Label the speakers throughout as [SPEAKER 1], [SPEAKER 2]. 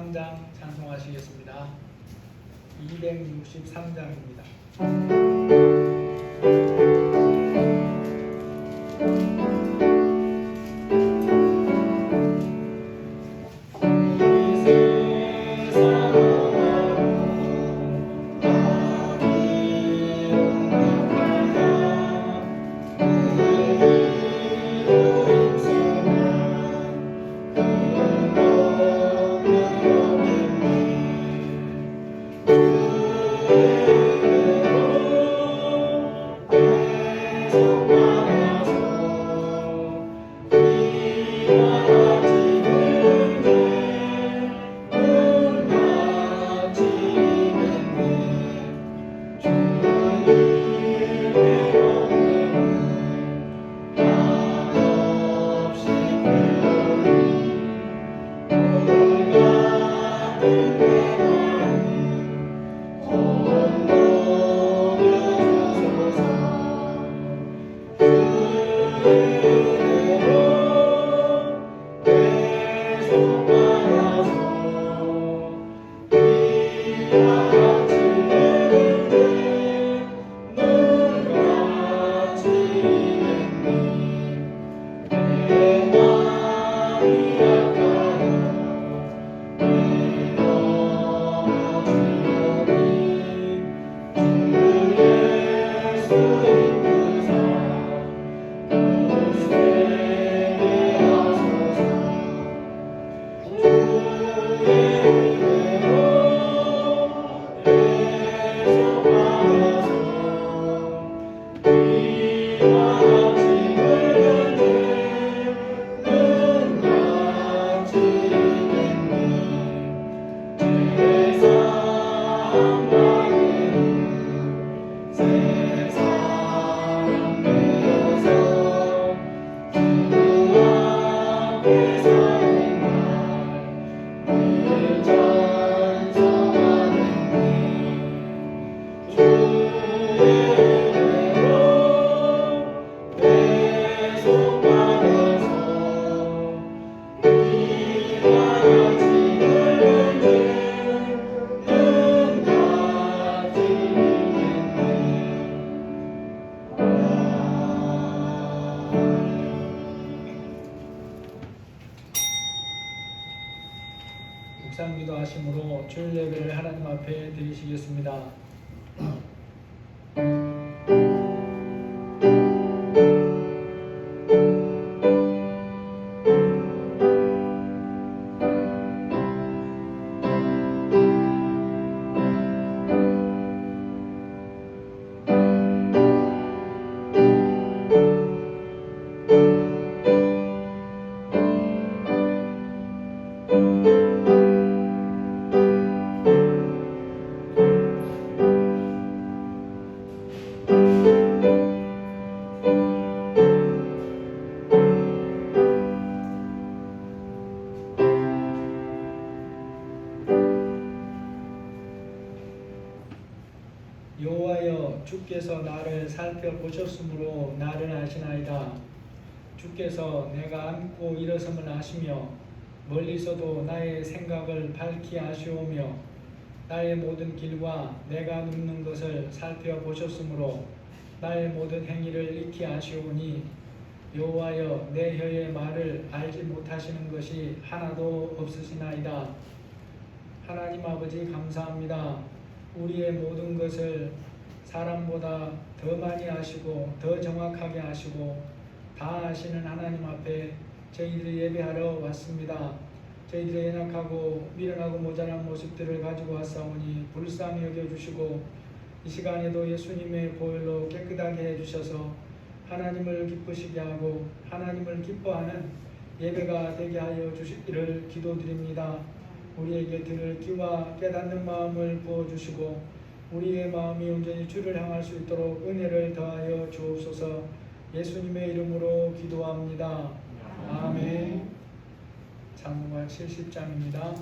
[SPEAKER 1] 263장 찬송하시겠습니다. 263장입니다. 묵상기도 하심으로 주일 예배를 하나님 앞에 드리시겠습니다. 여호와여, 주께서 나를 살펴보셨으므로 나를 아시나이다. 주께서 내가 앉고 일어섬을 아시며 멀리서도 나의 생각을 밝히 아시오며 나의 모든 길과 내가 눕는 것을 살펴보셨으므로 나의 모든 행위를 익히 아시오니 여호와여, 내 혀의 말을 알지 못하시는 것이 하나도 없으시나이다. 하나님 아버지, 감사합니다. 우리의 모든 것을 사람보다 더 많이 아시고 더 정확하게 아시고 다 아시는 하나님 앞에 저희들이 예배하러 왔습니다. 저희들의 연약하고 미련하고 모자란 모습들을 가지고 왔사오니 불쌍히 여겨주시고 이 시간에도 예수님의 보혈로 깨끗하게 해주셔서 하나님을 기쁘시게 하고 하나님을 기뻐하는 예배가 되게 하여 주시기를 기도드립니다. 우리에게 들을 귀와 깨닫는 마음을 부어주시고 우리의 마음이 온전히 주를 향할 수 있도록 은혜를 더하여 주옵소서. 예수님의 이름으로 기도합니다. 아멘. 잠언 70장입니다.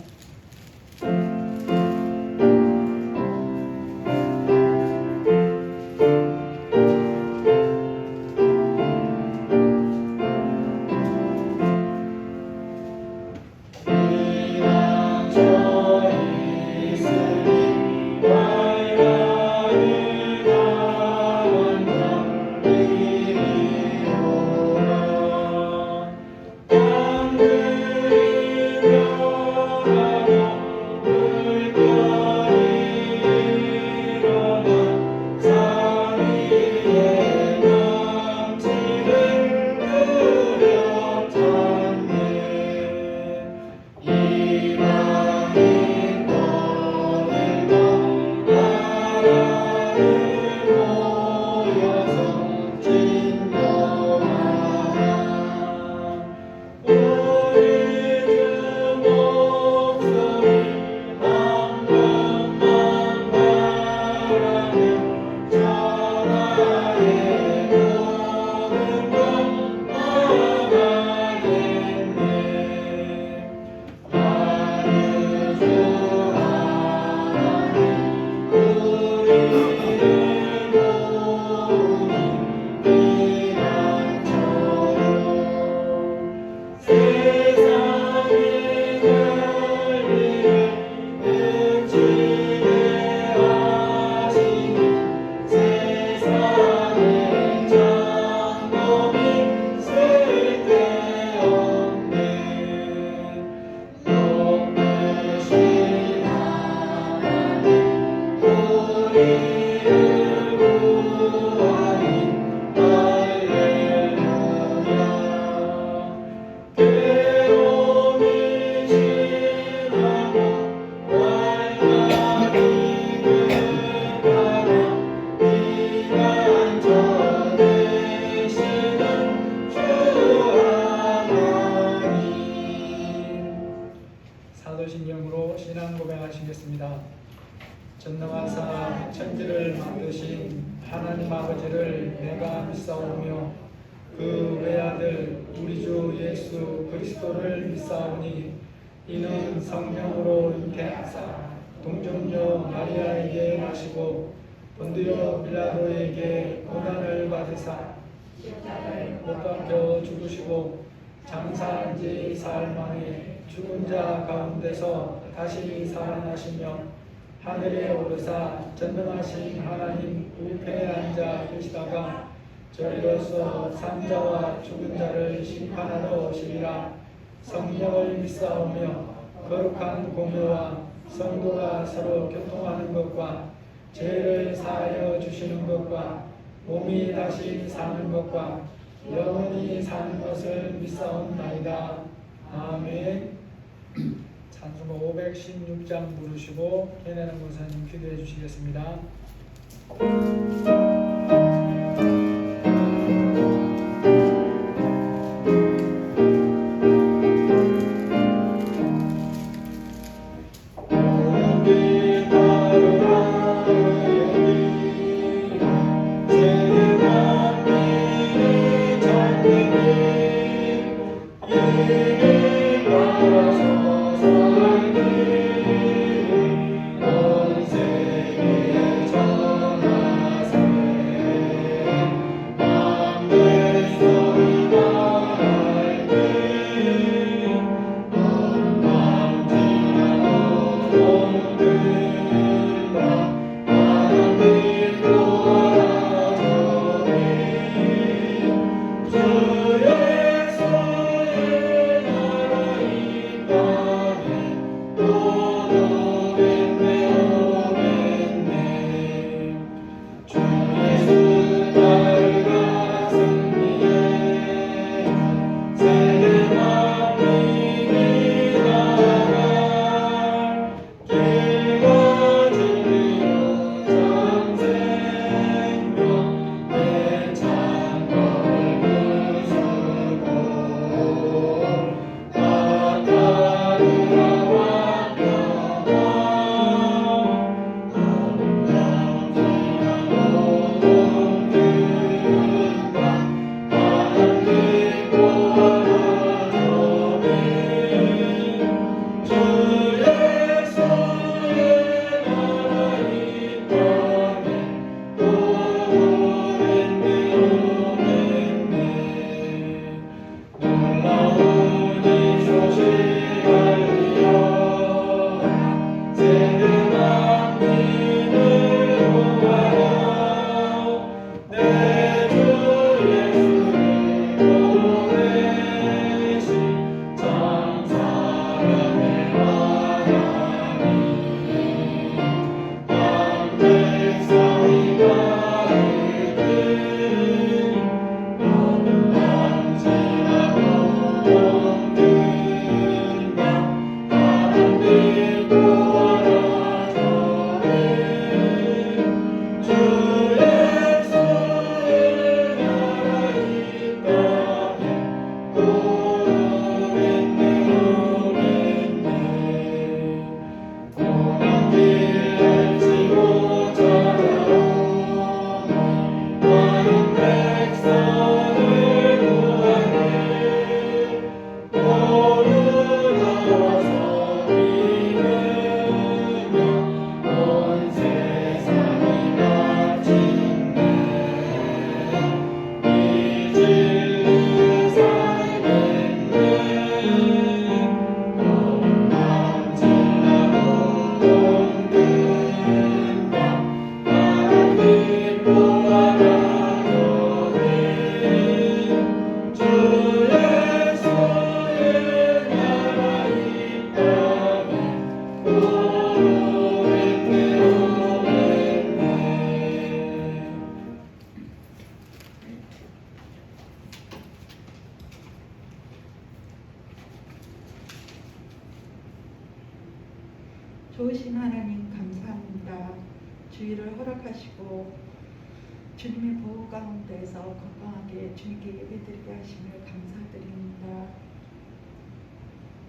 [SPEAKER 2] 이랑
[SPEAKER 1] 하나님 아버지를 내가 믿사오며 그 외아들 우리 주 예수 그리스도를 믿사오니 이는 성령으로 잉태하사 동정녀 마리아에게 나시고 본디오 빌라도에게 고난을 받으사 못 박혀 죽으시고 장사한 지 사흘 만에 죽은 자 가운데서 다시 살아나시며 하늘에 오르사 전능하신 하나님 우편에 앉아 계시다가 저리로서 산자와 죽은 자를 심판하러 오시리라. 성령을 믿사오며 거룩한 공회와 성도가 서로 교통하는 것과 죄를 사하여 주시는 것과 몸이 다시 사는 것과 영원히 사는 것을 믿사옵나이다. 아멘. 찬송가 516장 부르시고 해내는 권사님 기도해 주시겠습니다.
[SPEAKER 2] 좋으신 하나님 감사합니다. 주의를 허락하시고 주님의 보호 가운데서 건강하게 주님께 예배드리게 하시며 감사드립니다.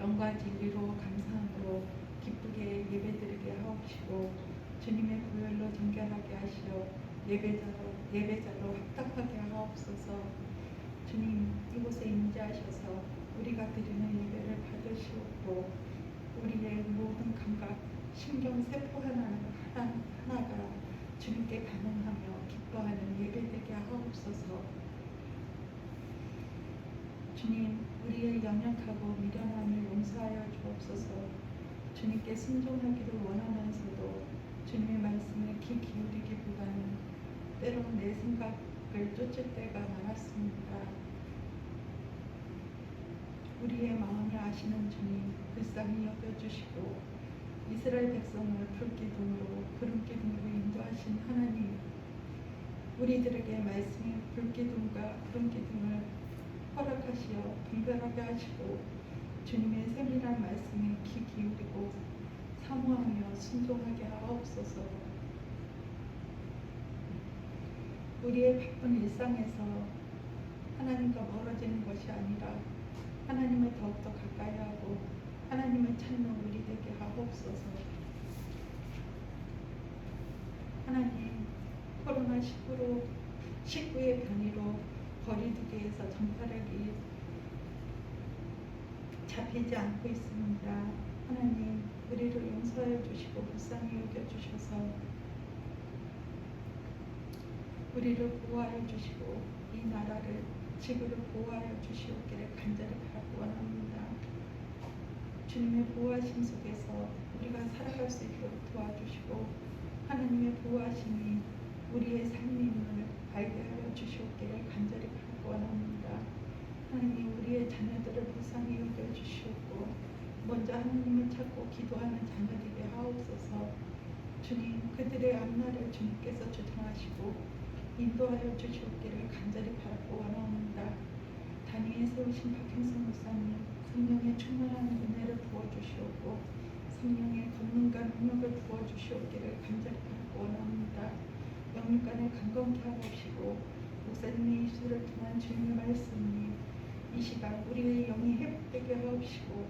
[SPEAKER 2] 영과 진리로 감사함으로 기쁘게 예배드리게 하옵시고 주님의 보혈로 정결하게 하시어 예배자로 합당하게 하옵소서. 주님, 이곳에 임재하셔서 우리가 드리는 예배를 받으시옵고 우리의 모든 감각, 신경 세포 하나가 주님께 반응하며 기뻐하는 예배되게 하옵소서. 주님, 우리의 연약하고 미련함을 용서하여 주옵소서. 주님께 순종하기를 원하면서도 주님의 말씀에 귀 기울이기보다는 때론 내 생각을 쫓을 때가 많았습니다. 우리의 마음을 아시는 주님, 불쌍히 여겨주시고 이스라엘 백성을 불기둥으로 구름기둥으로 인도하신 하나님, 우리들에게 말씀의 불기둥과 구름기둥을 허락하시어 분별하게 하시고 주님의 세밀한 말씀에 귀 기울이고 사모하며 순종하게 하옵소서. 우리의 바쁜 일상에서 하나님과 멀어지는 것이 아니라 하나님을 더욱더 가까이 하고 하나님을 찾는 우리 되게 하옵소서. 하나님, 코로나19의 변이로 거리두기에서 전파력이 잡히지 않고 있습니다. 하나님, 우리를 용서해 주시고 불쌍히 여겨주셔서 우리를 보호하여 주시고 이 나라를, 지구를 보호하여 주시옵기를 간절히 바라고 원합니다. 주님의 보호하심 속에서 우리가 살아갈 수 있도록 도와주시고 하나님의 보호하심이 우리의 삶임을 알게 하여 주시옵기를 간절히 바라고 원합니다. 하나님, 우리의 자녀들을 불쌍히 여겨주시옵고 먼저 하나님을 찾고 기도하는 자녀되게 하옵소서. 주님, 그들의 앞날을 주님께서 주장하시고 인도하여 주시옵기를 간절히 바라고 원합니다. 단위에 세우신 박형성 목사님, 성령의 충만한 은혜를 부어주시옵고 성령의 권능과 능력을 부어주시옵기를 간절히 바라고 원합니다. 영육간에 강건케 하옵시고 목사님의 입술을 통한 주님의 말씀이 이 시간 우리의 영이 회복되게 하옵시고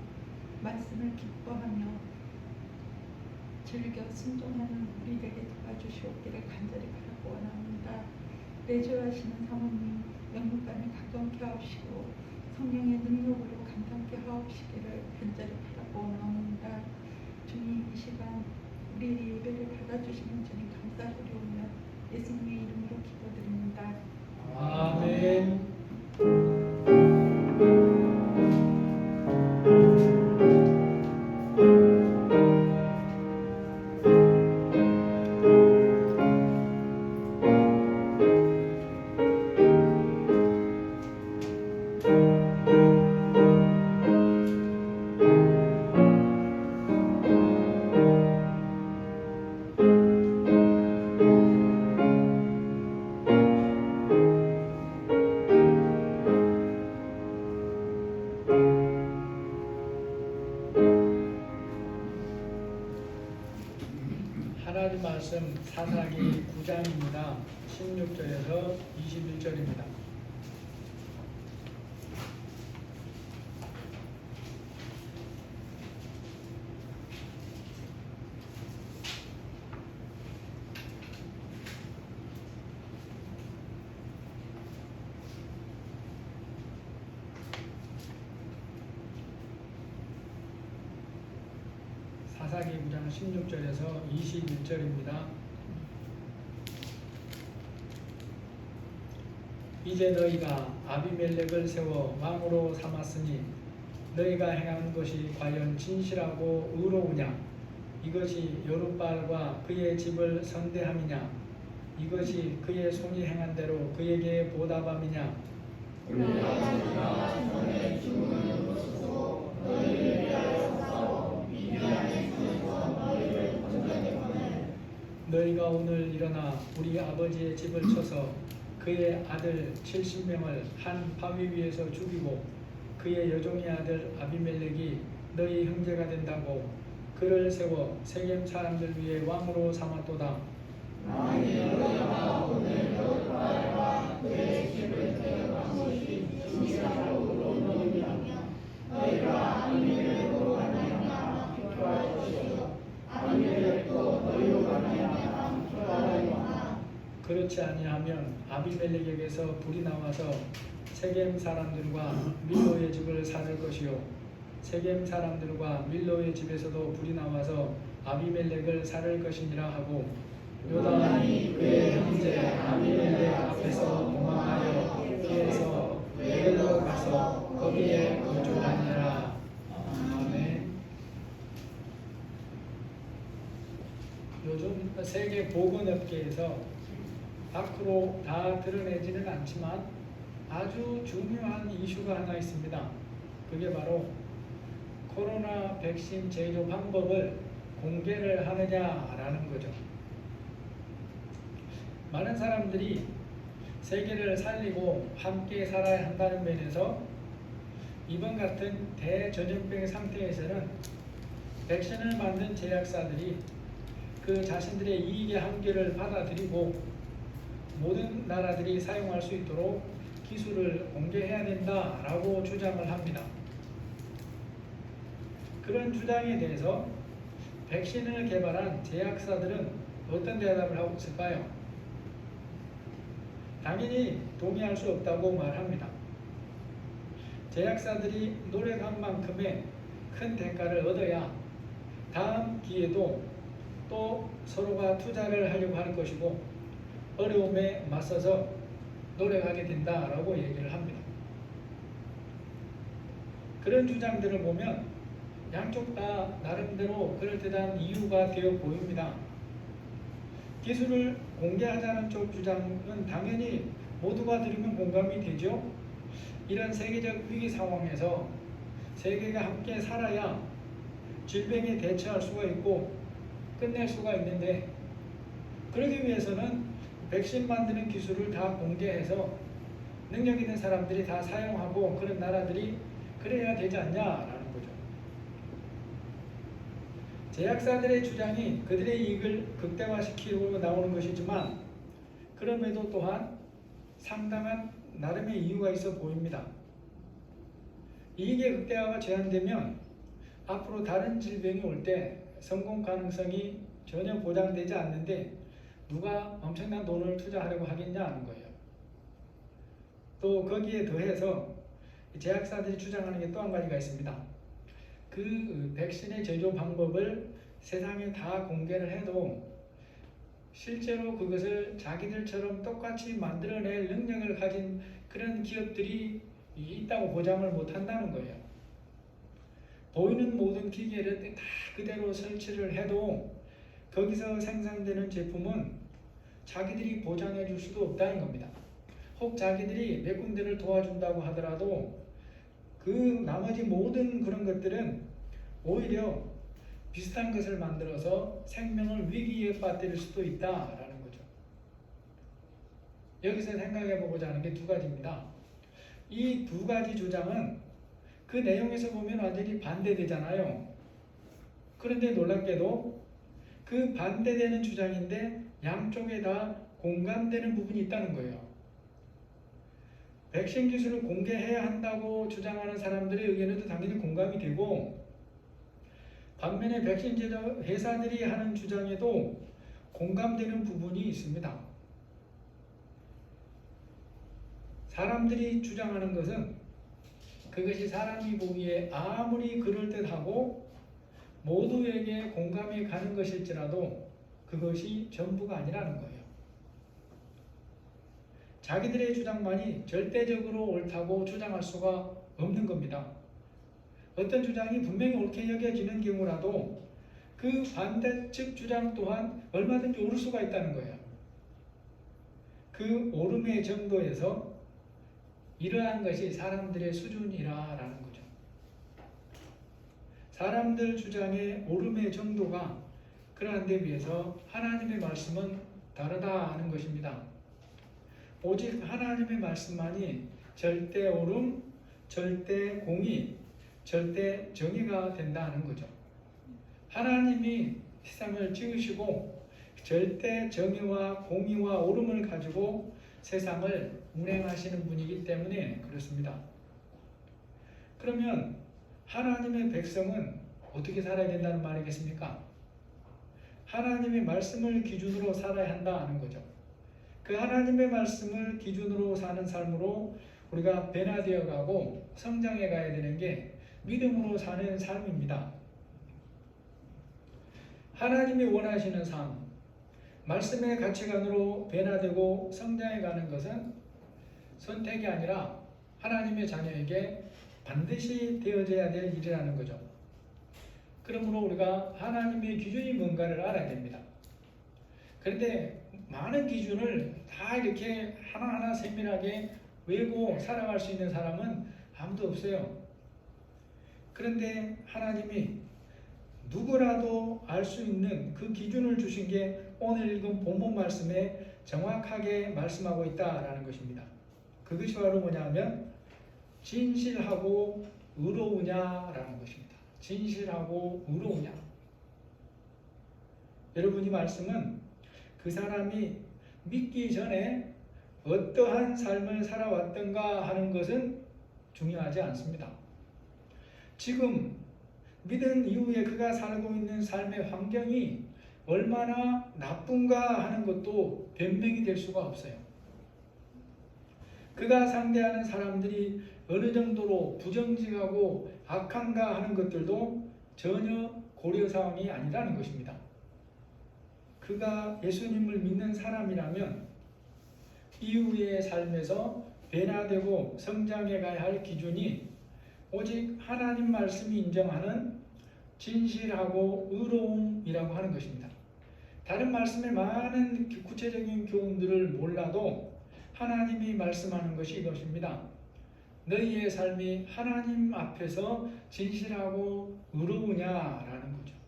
[SPEAKER 2] 말씀을 기뻐하며 즐겨 순종하는 우리 되게 도와주시옵기를 간절히 바라고 원합니다. 내주하시는 사모님, 영육간에 가깝게 하옵시고 성령의 능력으로 감당케 하옵시기를 간절히 바라고 원합니다. 주님, 이 시간 우리의 예배를 받아주시는 주님 감사드리오며 예수님의 이름으로 기도드립니다.
[SPEAKER 1] 아멘. 하나님 말씀 사사기 9장입니다. 16절에서 21절입니다. 사사기 9장 16절에서 21절입니다. 이제 너희가 아비멜렉을 세워 왕으로 삼았으니 너희가 행한 것이 과연 진실하고 의로우냐? 이것이 여룻바알과 그의 집을 선대함이냐? 이것이 그의 손이 행한 대로 그에게 보답함이냐? 너희가 오늘 일어나 우리 아버지의 집을 쳐서 그의 아들 70명을 한 바위 위에서 죽이고 그의 여종의 아들 아비멜렉이 너희 형제가 된다고 그를 세워 세겜 사람들 위에 왕으로 삼았도다. 그렇지 아니하면 아비멜렉에게서 불이 나와서 세겜 사람들과 밀로의 집을 살을 것이요 세겜 사람들과 밀로의 집에서도 불이 나와서 아비멜렉을 살을 것이니라 하고 요단이 그의 형제 아비멜렉 앞에서 도망하여 피해서 베델로 가서 거기에 거주하니라. 아멘. 요즘 세계 보건업계에서 밖으로 다 드러내지는 않지만 아주 중요한 이슈가 하나 있습니다. 그게 바로 코로나 백신 제조 방법을 공개를 하느냐라는 거죠. 많은 사람들이 세계를 살리고 함께 살아야 한다는 면에서 이번 같은 대전염병 상태에서는 백신을 만든 제약사들이 그 자신들의 이익의 한계를 받아들이고 모든 나라들이 사용할 수 있도록 기술을 공개해야 된다라고 주장을 합니다. 그런 주장에 대해서 백신을 개발한 제약사들은 어떤 대답을 하고 있을까요? 당연히 동의할 수 없다고 말합니다. 제약사들이 노력한 만큼의 큰 대가를 얻어야 다음 기회도 또 서로가 투자를 하려고 할 것이고 어려움에 맞서서 노력하게 된다라고 얘기를 합니다. 그런 주장들을 보면 양쪽 다 나름대로 그럴듯한 이유가 되어 보입니다. 기술을 공개하자는 쪽 주장은 당연히 모두가 들으면 공감이 되죠. 이런 세계적 위기 상황에서 세계가 함께 살아야 질병에 대처할 수가 있고 끝낼 수가 있는데 그러기 위해서는 백신 만드는 기술을 다 공개해서 능력 있는 사람들이 다 사용하고 그런 나라들이 그래야 되지 않냐라는 거죠. 제약사들의 주장이 그들의 이익을 극대화시키려고 나오는 것이지만 그럼에도 또한 상당한 나름의 이유가 있어 보입니다. 이익의 극대화가 제한되면 앞으로 다른 질병이 올 때 성공 가능성이 전혀 보장되지 않는데 누가 엄청난 돈을 투자하려고 하겠냐 하는 거예요. 또 거기에 더해서 제약사들이 주장하는 게 또 한 가지가 있습니다. 그 백신의 제조 방법을 세상에 다 공개를 해도 실제로 그것을 자기들처럼 똑같이 만들어낼 능력을 가진 그런 기업들이 있다고 보장을 못 한다는 거예요. 보이는 모든 기계를 다 그대로 설치를 해도 거기서 생산되는 제품은 자기들이 보장해 줄 수도 없다는 겁니다. 혹 자기들이 몇 군데를 도와준다고 하더라도 그 나머지 모든 그런 것들은 오히려 비슷한 것을 만들어서 생명을 위기에 빠뜨릴 수도 있다라는 거죠. 여기서 생각해 보고자 하는 게 두 가지입니다. 이 두 가지 주장은 그 내용에서 보면 완전히 반대되잖아요. 그런데 놀랍게도 그 반대되는 주장인데 양쪽에 다 공감되는 부분이 있다는 거예요. 백신 기술을 공개해야 한다고 주장하는 사람들의 의견에도 당연히 공감이 되고 반면에 백신 제조 회사들이 하는 주장에도 공감되는 부분이 있습니다. 사람들이 주장하는 것은 그것이 사람이 보기에 아무리 그럴듯하고 모두에게 공감이 가는 것일지라도 그것이 전부가 아니라는 거예요. 자기들의 주장만이 절대적으로 옳다고 주장할 수가 없는 겁니다. 어떤 주장이 분명히 옳게 여겨지는 경우라도 그 반대측 주장 또한 얼마든지 옳을 수가 있다는 거예요. 그 옳음의 정도에서 이러한 것이 사람들의 수준이라는 거죠. 사람들 주장의 옳음의 정도가 그러한 데 비해서 하나님의 말씀은 다르다는 것입니다. 오직 하나님의 말씀만이 절대 옳음, 절대 공의, 절대 정의가 된다는 거죠. 하나님이 세상을 지으시고 절대 정의와 공의와 옳음을 가지고 세상을 운행하시는 분이기 때문에 그렇습니다. 그러면 하나님의 백성은 어떻게 살아야 된다는 말이겠습니까? 하나님의 말씀을 기준으로 살아야 한다는 거죠. 그 그 하나님의 말씀을 기준으로 사는 삶으로 우리가 변화되어 가고 성장해 가야 되는 게 믿음으로 사는 삶입니다. 하나님이 원하시는 삶, 말씀의 가치관으로 변화되고 성장해 가는 것은 선택이 아니라 하나님의 자녀에게 반드시 되어져야 될 일이라는 거죠. 그러므로 우리가 하나님의 기준이 뭔가를 알아야 됩니다. 그런데 많은 기준을 다 이렇게 하나하나 세밀하게 외고 살아갈 수 있는 사람은 아무도 없어요. 그런데 하나님이 누구라도 알 수 있는 그 기준을 주신 게 오늘 읽은 본문 말씀에 정확하게 말씀하고 있다라는 것입니다. 그것이 바로 뭐냐면 진실하고 의로우냐라는 것입니다. 진실하고 의로우냐. 여러분, 이 말씀은 그 사람이 믿기 전에 어떠한 삶을 살아왔던가 하는 것은 중요하지 않습니다. 지금 믿은 이후에 그가 살고 있는 삶의 환경이 얼마나 나쁜가 하는 것도 변명이 될 수가 없어요. 그가 상대하는 사람들이 어느 정도로 부정직하고 악한가 하는 것들도 전혀 고려사항이 아니라는 것입니다. 그가 예수님을 믿는 사람이라면 이후의 삶에서 변화되고 성장해 가야 할 기준이 오직 하나님 말씀이 인정하는 진실하고 의로움이라고 하는 것입니다. 다른 말씀의 많은 구체적인 교훈들을 몰라도 하나님이 말씀하는 것이 이것입니다. 너희의 삶이 하나님 앞에서 진실하고 의로우냐라는 거죠.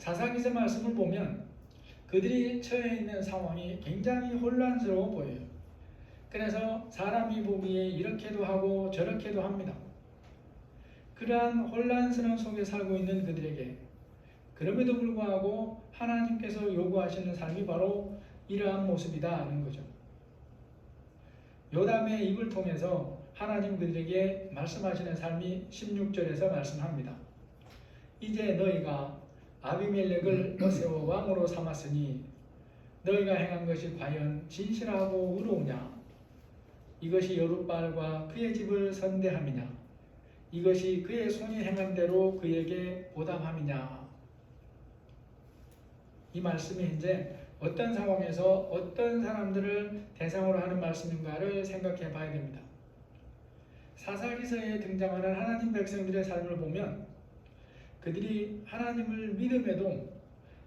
[SPEAKER 1] 사사기서 말씀을 보면 그들이 처해 있는 상황이 굉장히 혼란스러워 보여요. 그래서 사람이 보기에 이렇게도 하고 저렇게도 합니다. 그러한 혼란스러운 속에 살고 있는 그들에게 그럼에도 불구하고 하나님께서 요구하시는 삶이 바로 이러한 모습이다는 거죠. 요담의 입을 통해서 하나님 그들에게 말씀하시는 삶이 16절에서 말씀합니다. 이제 너희가 아비멜렉을 세워 왕으로 삼았으니 너희가 행한 것이 과연 진실하고 의로우냐? 이것이 여룻바알과 그의 집을 선대함이냐? 이것이 그의 손이 행한 대로 그에게 보답함이냐? 이 말씀이 이제 어떤 상황에서 어떤 사람들을 대상으로 하는 말씀인가를 생각해 봐야 됩니다. 사사기서에 등장하는 하나님 백성들의 삶을 보면 그들이 하나님을 믿음에도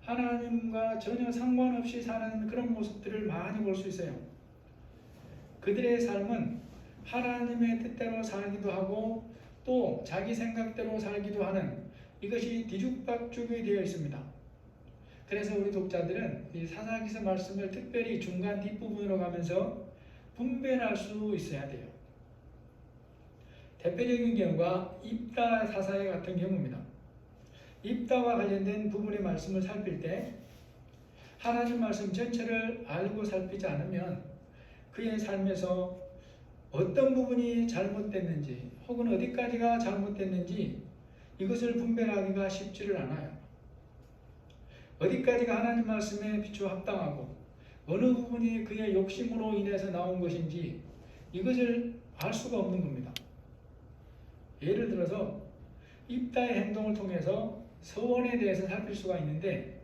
[SPEAKER 1] 하나님과 전혀 상관없이 사는 그런 모습들을 많이 볼 수 있어요. 그들의 삶은 하나님의 뜻대로 살기도 하고 또 자기 생각대로 살기도 하는 이것이 뒤죽박죽이 되어 있습니다. 그래서 우리 독자들은 이 사사기서 말씀을 특별히 중간 뒷부분으로 가면서 분별할 수 있어야 돼요. 대표적인 경우가 입다 사사의 같은 경우입니다. 입다와 관련된 부분의 말씀을 살필 때 하나님 말씀 전체를 알고 살피지 않으면 그의 삶에서 어떤 부분이 잘못됐는지 혹은 어디까지가 잘못됐는지 이것을 분별하기가 쉽지를 않아요. 어디까지가 하나님 말씀에 비추어 합당하고 어느 부분이 그의 욕심으로 인해서 나온 것인지 이것을 알 수가 없는 겁니다. 예를 들어서 입다의 행동을 통해서 서원에 대해서 살필 수가 있는데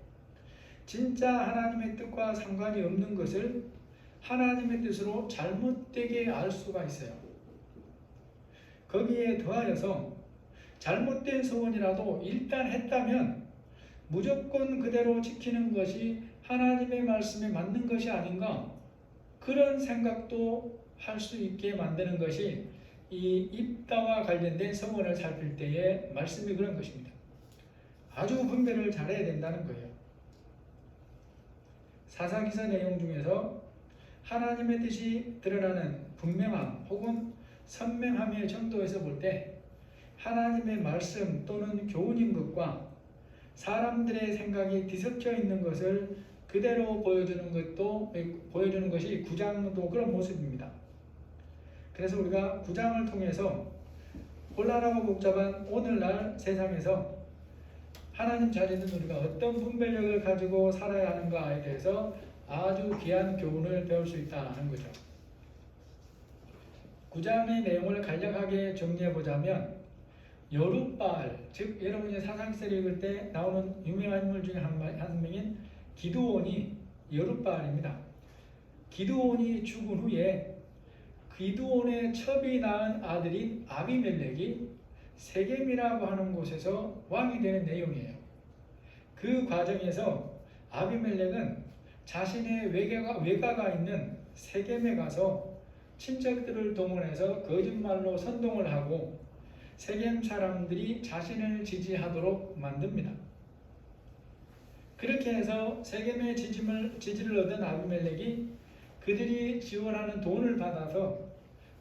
[SPEAKER 1] 진짜 하나님의 뜻과 상관이 없는 것을 하나님의 뜻으로 잘못되게 알 수가 있어요. 거기에 더하여서 잘못된 서원이라도 일단 했다면 무조건 그대로 지키는 것이 하나님의 말씀에 맞는 것이 아닌가 그런 생각도 할 수 있게 만드는 것이 이 입다와 관련된 서원을 살필 때의 말씀이 그런 것입니다. 아주 분별을 잘해야 된다는 거예요. 사사기서 내용 중에서 하나님의 뜻이 드러나는 분명함 혹은 선명함의 정도에서 볼 때 하나님의 말씀 또는 교훈인 것과 사람들의 생각이 뒤섞여 있는 것을 그대로 보여주는 것이 9장도 그런 모습입니다. 그래서 우리가 9장을 통해서 혼란하고 복잡한 오늘날 세상에서 하나님 자리는 우리가 어떤 분별력을 가지고 살아야 하는가에 대해서 아주 귀한 교훈을 배울 수 있다는 거죠. 9장의 내용을 간략하게 정리해보자면 여룻바알, 즉 여러분이 사상시대를 읽을 때 나오는 유명한 인물 중에 한 명인 기드온이 여룻바알입니다. 기드온이 죽은 후에 기드온의 첩이 낳은 아들인 아비멜렉이 세겜이라고 하는 곳에서 왕이 되는 내용이에요. 그 과정에서 아비멜렉은 자신의 외가가 있는 세겜에 가서 친척들을 동원해서 거짓말로 선동을 하고 세겜 사람들이 자신을 지지하도록 만듭니다. 그렇게 해서 세겜의 지지를 얻은 아비멜렉이 그들이 지원하는 돈을 받아서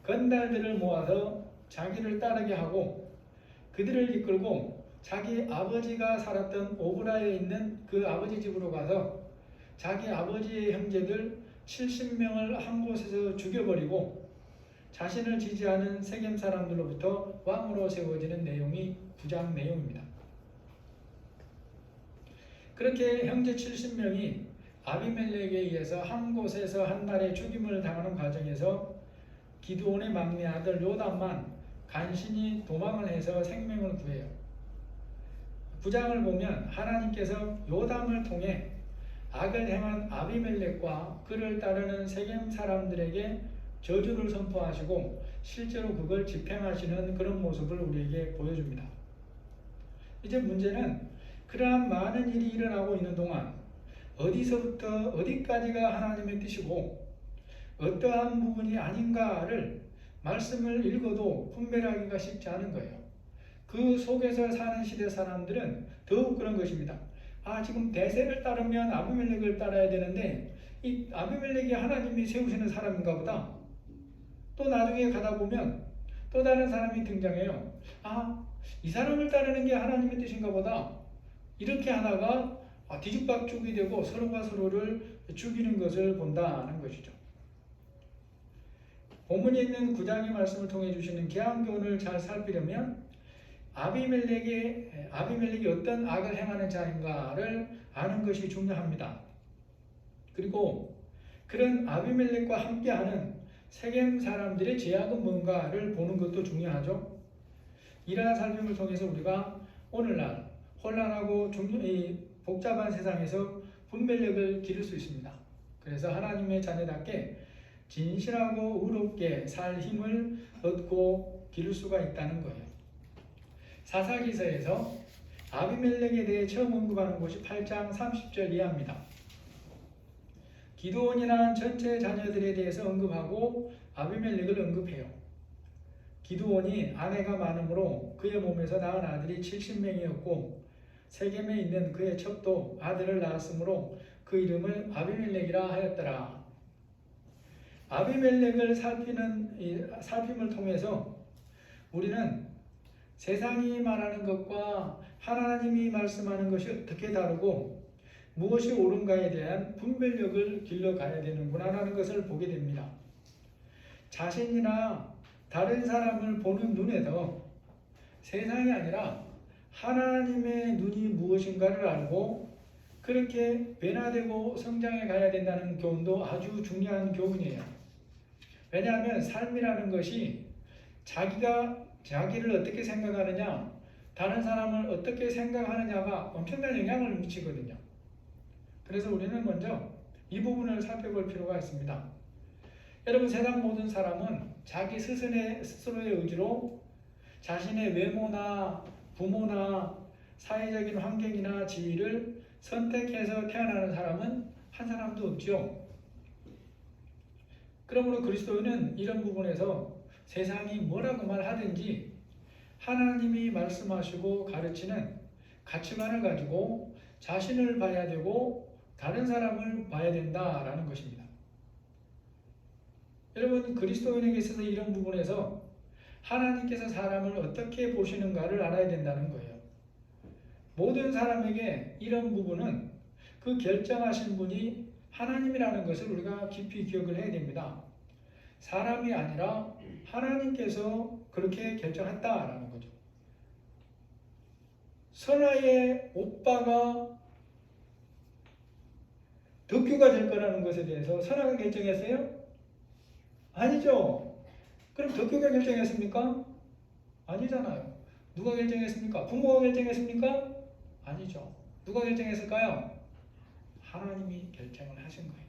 [SPEAKER 1] 건달들을 모아서 자기를 따르게 하고 그들을 이끌고 자기 아버지가 살았던 오브라에 있는 그 아버지 집으로 가서 자기 아버지의 형제들 70명을 한 곳에서 죽여버리고 자신을 지지하는 세겜 사람들로부터 왕으로 세워지는 내용이 9장 내용입니다. 그렇게 형제 70명이 아비멜렉에 의해서 한 곳에서 한 날에 죽임을 당하는 과정에서 기드온의 막내 아들 요담만 간신히 도망을 해서 생명을 구해요. 9장을 보면 하나님께서 요담을 통해 악을 행한 아비멜렉과 그를 따르는 세겜 사람들에게 저주를 선포하시고 실제로 그걸 집행하시는 그런 모습을 우리에게 보여줍니다. 이제 문제는 그러한 많은 일이 일어나고 있는 동안 어디서부터 어디까지가 하나님의 뜻이고 어떠한 부분이 아닌가를 말씀을 읽어도 분별하기가 쉽지 않은 거예요. 그 속에서 사는 시대 사람들은 더욱 그런 것입니다. 지금 대세를 따르면 아비멜렉을 따라야 되는데 이 아비멜렉이 하나님이 세우시는 사람인가 보다. 또 나중에 가다 보면 또 다른 사람이 등장해요. 이 사람을 따르는 게 하나님의 뜻인가 보다. 이렇게 하다가 뒤죽박죽이 되고 서로가 서로를 죽이는 것을 본다는 것이죠. 본문에 있는 9장의 말씀을 통해 주시는 귀한 교훈을 잘 살피려면 아비멜렉이 어떤 악을 행하는 자인가를 아는 것이 중요합니다. 그리고 그런 아비멜렉과 함께하는 세겜 사람들의 죄악은 뭔가를 보는 것도 중요하죠. 이러한 살핌을 통해서 우리가 오늘날 혼란하고 복잡한 세상에서 분별력을 기를 수 있습니다. 그래서 하나님의 자녀답게 진실하고 의롭게 살 힘을 얻고 기를 수가 있다는 거예요. 사사기서에서 아비멜렉에 대해 처음 언급하는 곳이 8장 30절 이하입니다. 기드온이라는 전체 자녀들에 대해서 언급하고 아비멜렉을 언급해요. 기드온이 아내가 많으므로 그의 몸에서 낳은 아들이 70명이었고 세겜에 있는 그의 첩도 아들을 낳았으므로 그 이름을 아비멜렉이라 하였더라. 아비멜렉을 살핌을 통해서 우리는 세상이 말하는 것과 하나님이 말씀하는 것이 어떻게 다르고 무엇이 옳은가에 대한 분별력을 길러가야 되는구나라는 것을 보게 됩니다. 자신이나 다른 사람을 보는 눈에도 세상이 아니라 하나님의 눈이 무엇인가를 알고 그렇게 변화되고 성장해 가야 된다는 교훈도 아주 중요한 교훈이에요. 왜냐하면 삶이라는 것이 자기를 어떻게 생각하느냐, 다른 사람을 어떻게 생각하느냐가 엄청난 영향을 미치거든요. 그래서 우리는 먼저 이 부분을 살펴볼 필요가 있습니다. 여러분, 세상 모든 사람은 자기 스스로의 의지로 자신의 외모나 부모나 사회적인 환경이나 지위를 선택해서 태어나는 사람은 한 사람도 없죠. 그러므로 그리스도인은 이런 부분에서 세상이 뭐라고 말하든지 하나님이 말씀하시고 가르치는 가치관을 가지고 자신을 봐야 되고 다른 사람을 봐야 된다라는 것입니다. 여러분, 그리스도인에게 있어서 이런 부분에서 하나님께서 사람을 어떻게 보시는가를 알아야 된다는 거예요. 모든 사람에게 이런 부분은 그 결정하신 분이 하나님이라는 것을 우리가 깊이 기억을 해야 됩니다. 사람이 아니라 하나님께서 그렇게 결정했다라는 거죠. 선아의 오빠가 덕교가 될 거라는 것에 대해서 선악을 결정했어요? 아니죠. 그럼 덕교가 결정했습니까? 아니잖아요. 누가 결정했습니까? 부모가 결정했습니까? 아니죠. 누가 결정했을까요? 하나님이 결정을 하신 거예요.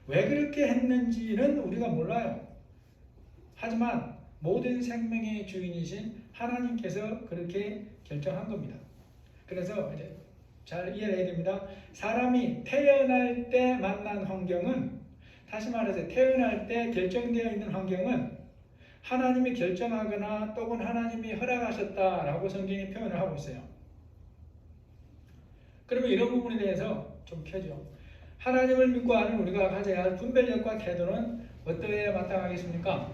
[SPEAKER 1] 왜 그렇게 했는지는 우리가 몰라요. 하지만 모든 생명의 주인이신 하나님께서 그렇게 결정한 겁니다. 그래서 이제 잘 이해해야 됩니다. 사람이 태어날 때 만난 환경은, 다시 말해서 태어날 때 결정되어 있는 환경은 하나님이 결정하거나 또는 하나님이 허락하셨다라고 성경이 표현을 하고 있어요. 그러면 이런 부분에 대해서 좀 펴죠. 하나님을 믿고 아는 우리가 가져야 할 분별력과 태도는 어떠해야 마땅하겠습니까?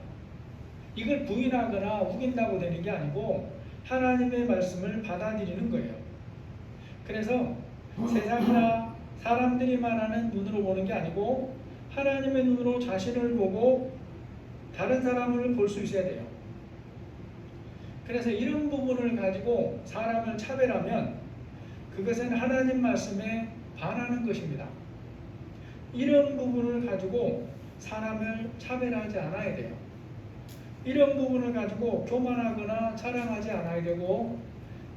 [SPEAKER 1] 이걸 부인하거나 우긴다고 되는 게 아니고 하나님의 말씀을 받아들이는 거예요. 그래서 세상이나 사람들이 말하는 눈으로 보는 게 아니고 하나님의 눈으로 자신을 보고 다른 사람을 볼 수 있어야 돼요. 그래서 이런 부분을 가지고 사람을 차별하면 그것은 하나님 말씀에 반하는 것입니다. 이런 부분을 가지고 사람을 차별하지 않아야 돼요. 이런 부분을 가지고 교만하거나 자랑하지 않아야 되고,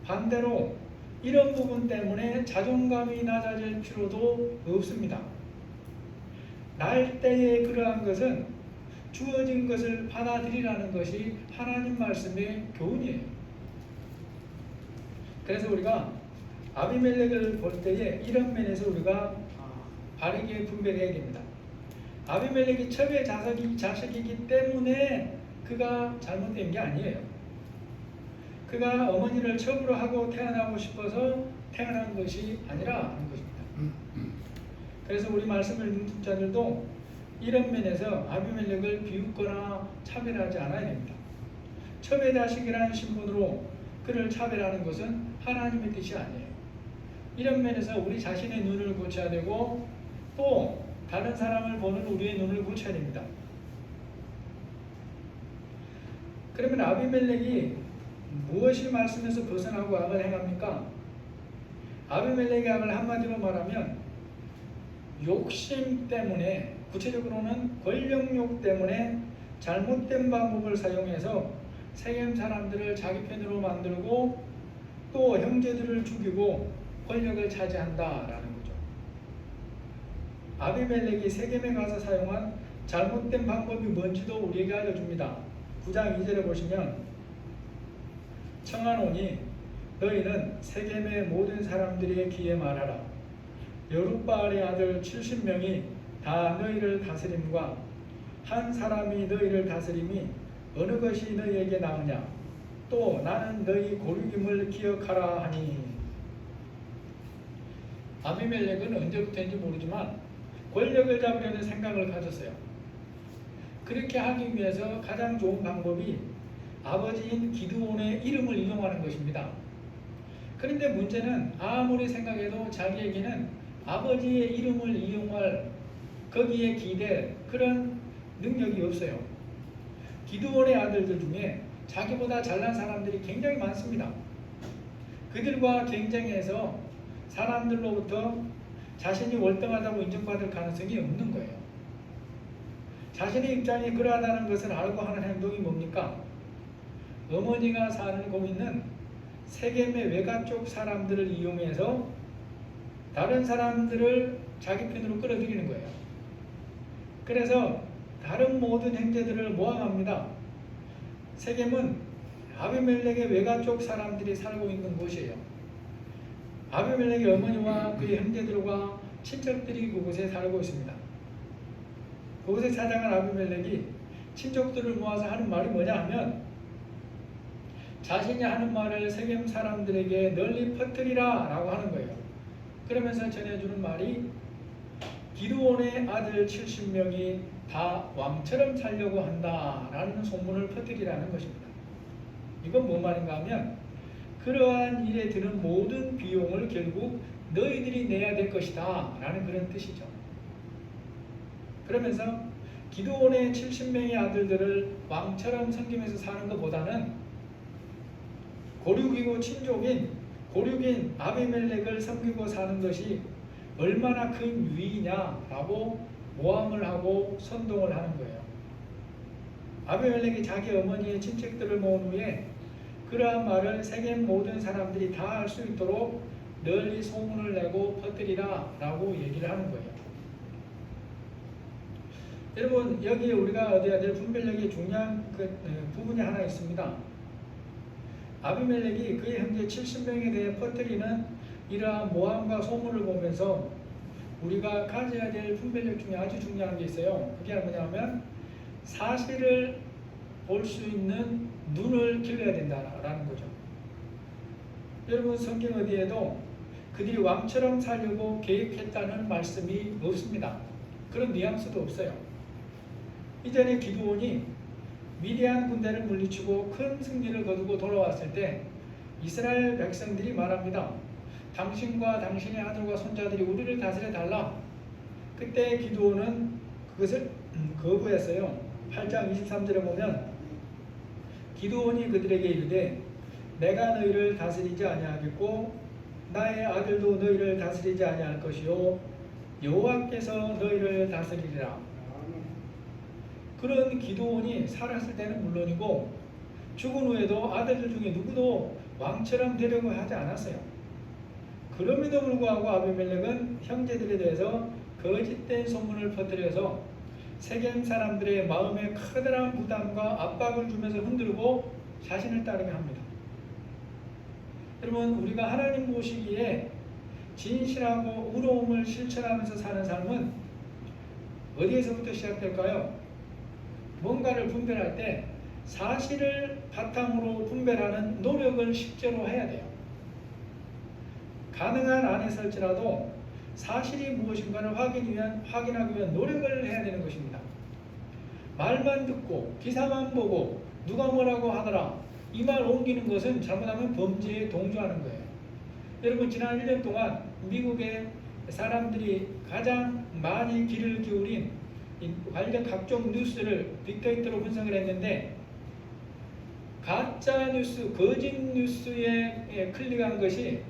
[SPEAKER 1] 반대로 이런 부분 때문에 자존감이 낮아질 필요도 없습니다. 날 때에 그러한 것은 주어진 것을 받아들이라는 것이 하나님 말씀의 교훈이에요. 그래서 우리가 아비멜렉을 볼 때에 이런 면에서 우리가 바르게 분별해야 됩니다. 아비멜렉이 첩의 자식이기 때문에 그가 잘못된 게 아니에요. 그가 어머니를 첩으로 하고 태어나고 싶어서 태어난 것이 아니라는 것입니다. 그래서 우리 말씀을 읽는 자들도 이런 면에서 아비멜렉을 비웃거나 차별하지 않아야 됩니다. 첩의 자식이라는 신분으로 그를 차별하는 것은 하나님의 뜻이 아니에요. 이런 면에서 우리 자신의 눈을 고쳐야 되고 또 다른 사람을 보는 우리의 눈을 고쳐야 됩니다. 그러면 아비멜렉이 무엇이 말씀에서 벗어나고 악을 행합니까? 아비멜렉의 악을 한마디로 말하면 욕심 때문에, 구체적으로는 권력욕 때문에 잘못된 방법을 사용해서 세겜 사람들을 자기 편으로 만들고 또 형제들을 죽이고 권력을 차지한다라는 거죠. 아비멜렉이 세겜에 가서 사용한 잘못된 방법이 뭔지도 우리에게 알려줍니다. 9장 2절에 보시면 청하노니 너희는 세겜의 모든 사람들의 귀에 말하라. 여룻바알의 아들 70명이 다 너희를 다스림과 한 사람이 너희를 다스림이 어느 것이 너희에게 나으냐. 또 나는 너희 고륙임을 기억하라 하니. 아비멜렉은 언제부터인지 모르지만 권력을 잡으려는 생각을 가졌어요. 그렇게 하기 위해서 가장 좋은 방법이 아버지인 기드온의 이름을 이용하는 것입니다. 그런데 문제는 아무리 생각해도 자기에게는 아버지의 이름을 이용할, 거기에 기댈 그런 능력이 없어요. 기드온의 아들들 중에 자기보다 잘난 사람들이 굉장히 많습니다. 그들과 경쟁해서 사람들로부터 자신이 월등하다고 인정받을 가능성이 없는 거예요. 자신의 입장이 그러하다는 것을 알고 하는 행동이 뭡니까? 어머니가 살고 있는 세겜의 외가 쪽 사람들을 이용해서 다른 사람들을 자기 편으로 끌어들이는 거예요. 그래서 다른 모든 형제들을 모함합니다. 세겜은 아비멜렉의 외가 쪽 사람들이 살고 있는 곳이에요. 아비멜렉의 어머니와 그의 형제들과 친척들이 그곳에 살고 있습니다. 그곳에 찾아간 아비멜렉이 친족들을 모아서 하는 말이 뭐냐 하면 자신이 하는 말을 세겜 사람들에게 널리 퍼뜨리라 라고 하는 거예요. 그러면서 전해주는 말이 기드온의 아들 70명이 다 왕처럼 살려고 한다라는 소문을 퍼뜨리라는 것입니다. 이건 뭔 말인가 하면 그러한 일에 드는 모든 비용을 결국 너희들이 내야 될 것이다 라는 그런 뜻이죠. 그러면서 기드온의 70명의 아들들을 왕처럼 섬기면서 사는 것보다는 고륙이고 친족인 고륙인 아비멜렉을 섬기고 사는 것이 얼마나 큰 유의냐라고 모함을 하고 선동을 하는 거예요. 아비멜렉이 자기 어머니의 친척들을 모은 후에 그러한 말을 세겜 모든 사람들이 다 알 수 있도록 널리 소문을 내고 퍼뜨리라 라고 얘기를 하는 거예요. 여러분, 여기 우리가 얻어야 될 분별력이 중요한 부분이 하나 있습니다. 아비멜렉이 그의 형제 70명에 대해 퍼뜨리는 이러한 모함과 소문을 보면서 우리가 가져야 될 분별력 중에 아주 중요한 게 있어요. 그게 뭐냐면 사실을 볼 수 있는 눈을 길러야 된다라는 거죠. 여러분, 성경 어디에도 그들이 왕처럼 살려고 계획했다는 말씀이 없습니다. 그런 뉘앙스도 없어요. 이전에 기드온이 미디안 군대를 물리치고 큰 승리를 거두고 돌아왔을 때 이스라엘 백성들이 말합니다. 당신과 당신의 아들과 손자들이 우리를 다스려 달라. 그때 기드온은 그것을 거부했어요. 8장 23절에 보면 기드온이 그들에게 이르되 내가 너희를 다스리지 아니하겠고 나의 아들도 너희를 다스리지 아니할 것이요 여호와께서 너희를 다스리리라. 그런 기드온이 살았을 때는 물론이고 죽은 후에도 아들들 중에 누구도 왕처럼 되려고 하지 않았어요. 그럼에도 불구하고 아비멜렉은 형제들에 대해서 거짓된 소문을 퍼뜨려서 세겜 사람들의 마음에 커다란 부담과 압박을 주면서 흔들고 자신을 따르게 합니다. 여러분, 우리가 하나님 보시기에 진실하고 의로움을 실천하면서 사는 삶은 어디에서부터 시작될까요? 뭔가를 분별할 때 사실을 바탕으로 분별하는 노력을 실제로 해야 돼요. 가능한 안에 설지라도 사실이 무엇인가를 확인하기 위한 노력을 해야 되는 것입니다. 말만 듣고 기사만 보고 누가 뭐라고 하더라 이 말 옮기는 것은 잘못하면 범죄에 동조하는 거예요. 여러분, 지난 1년 동안 미국의 사람들이 가장 많이 귀를 기울인 관련 각종 뉴스를 빅데이터로 분석을 했는데 가짜 뉴스, 거짓 뉴스에 클릭한 것이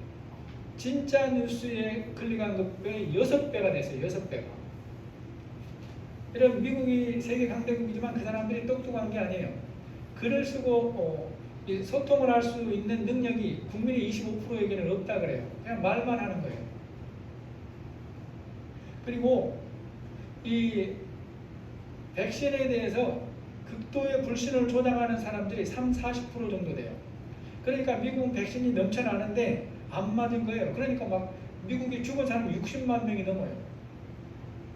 [SPEAKER 1] 진짜 뉴스에 클릭한 것의 6배가 됐어요. 6배가. 이런 미국이 세계 강대국이지만 그 사람들이 똑똑한 게 아니에요. 글을 쓰고 소통을 할 수 있는 능력이 국민의 25%에게는 없다 그래요. 그냥 말만 하는 거예요. 그리고 이 백신에 대해서 극도의 불신을 조장하는 사람들이 40% 정도 돼요. 그러니까 미국은 백신이 넘쳐나는데 안 맞은 거예요. 그러니까 막 미국이 죽은 사람이 60만 명이 넘어요.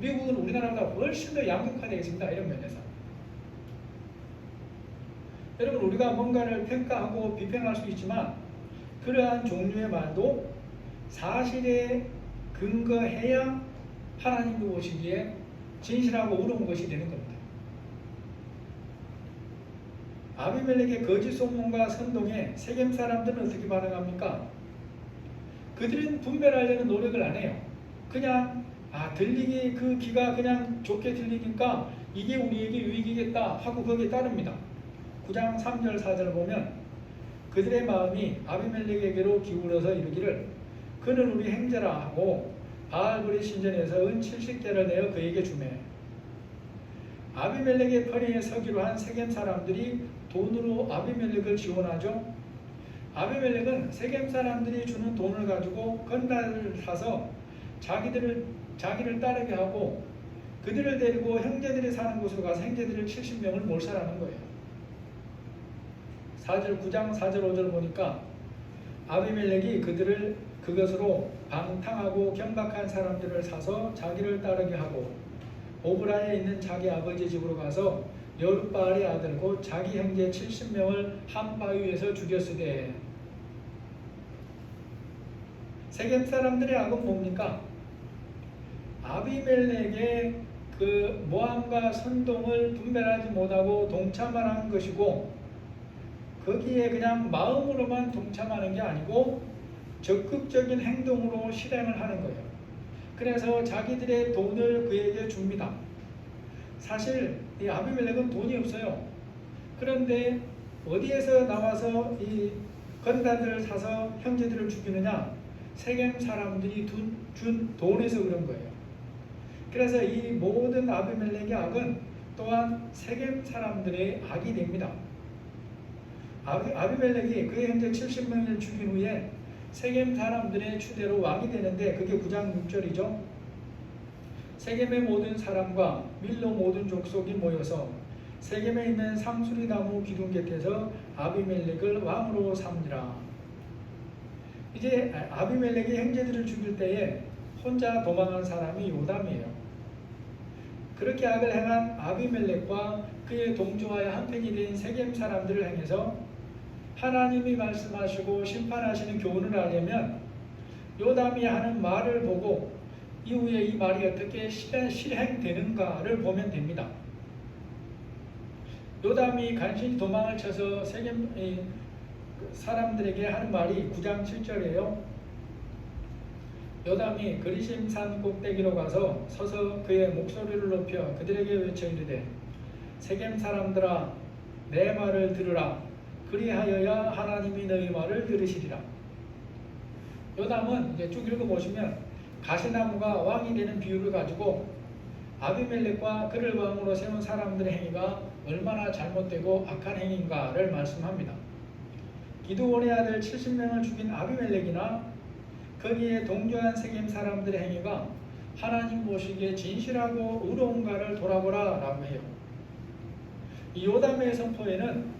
[SPEAKER 1] 미국은 우리나라보다 훨씬 더 양극화되어 있습니다. 이런 면에서. 여러분, 우리가 뭔가를 평가하고 비평할 수 있지만 그러한 종류의 말도 사실에 근거해야 하나님도 보시기에 진실하고 의로운 것이 되는 겁니다. 아비멜렉의 거짓 소문과 선동에 세겜 사람들은 어떻게 반응합니까? 그들은 분별하려는 노력을 안 해요. 그냥 들리기 그 귀가 그냥 좋게 들리니까 이게 우리에게 유익이겠다 하고 거기에 따릅니다. 9장 3절 4절 보면 그들의 마음이 아비멜렉에게로 기울어서 이르기를 그는 우리 형제라 하고 바알브리 신전에서 은 70개를 내어 그에게 주매. 아비멜렉의 편에 서기로 한 세겜 사람들이 돈으로 아비멜렉을 지원하죠. 아비멜렉은 세겜 사람들이 주는 돈을 가지고 건달을 사서 자기를 따르게 하고 그들을 데리고 형제들이 사는 곳으로 가서 형제들을 70명을 몰살하는 거예요. 9장 4절 5절 보니까 아비멜렉이 그것으로 방탕하고 경박한 사람들을 사서 자기를 따르게 하고 오브라에 있는 자기 아버지 집으로 가서 여룻바알의 아들 곧 자기 형제 70명을 한 바위 위에서 죽였으되. 세겜 사람들의 악은 뭡니까? 아비멜렉의 그 모함과 선동을 분별하지 못하고 동참을 한 것이고 거기에 그냥 마음으로만 동참하는 게 아니고 적극적인 행동으로 실행을 하는 거예요. 그래서 자기들의 돈을 그에게 줍니다. 사실 이 아비멜렉은 돈이 없어요. 그런데 어디에서 나와서 이 건달들을 사서 형제들을 죽이느냐? 세겜 사람들이 준 돈에서 그런 거예요. 그래서 이 모든 아비멜렉의 악은 또한 세겜 사람들의 악이 됩니다. 아비멜렉이 그의 형제 70명을 죽인 후에 세겜 사람들의 추대로 왕이 되는데 그게 9장 6절이죠. 세겜의 모든 사람과 밀로 모든 족속이 모여서 세겜에 있는 상수리나무 기둥 곁에서 아비멜렉을 왕으로 삼니라. 이제 아비멜렉이 형제들을 죽일 때에 혼자 도망한 사람이 요담이에요. 그렇게 악을 행한 아비멜렉과 그의 동조하여 한편이 된 세겜 사람들을 향해서 하나님이 말씀하시고 심판하시는 교훈을 알려면 요담이 하는 말을 보고 이후에 이 말이 어떻게 실행되는가를 보면 됩니다. 요담이 간신히 도망을 쳐서 세겜 사람들에게 하는 말이 9장 7절이에요. 요담이 그리심산 꼭대기로 가서 서서 그의 목소리를 높여 그들에게 외쳐 이르되 세겜 사람들아 내 말을 들으라. 그리하여야 하나님이 너희 말을 들으시리라. 요담은 이제 쭉 읽어보시면 가시나무가 왕이 되는 비유를 가지고 아비멜렉과 그를 왕으로 세운 사람들의 행위가 얼마나 잘못되고 악한 행위인가를 말씀합니다. 기드온의 아들 70명을 죽인 아비멜렉이나 거기에 동조한 세겜 사람들의 행위가 하나님 보시기에 진실하고 의로운가를 돌아보라 라고 해요. 이 요담의 선포에는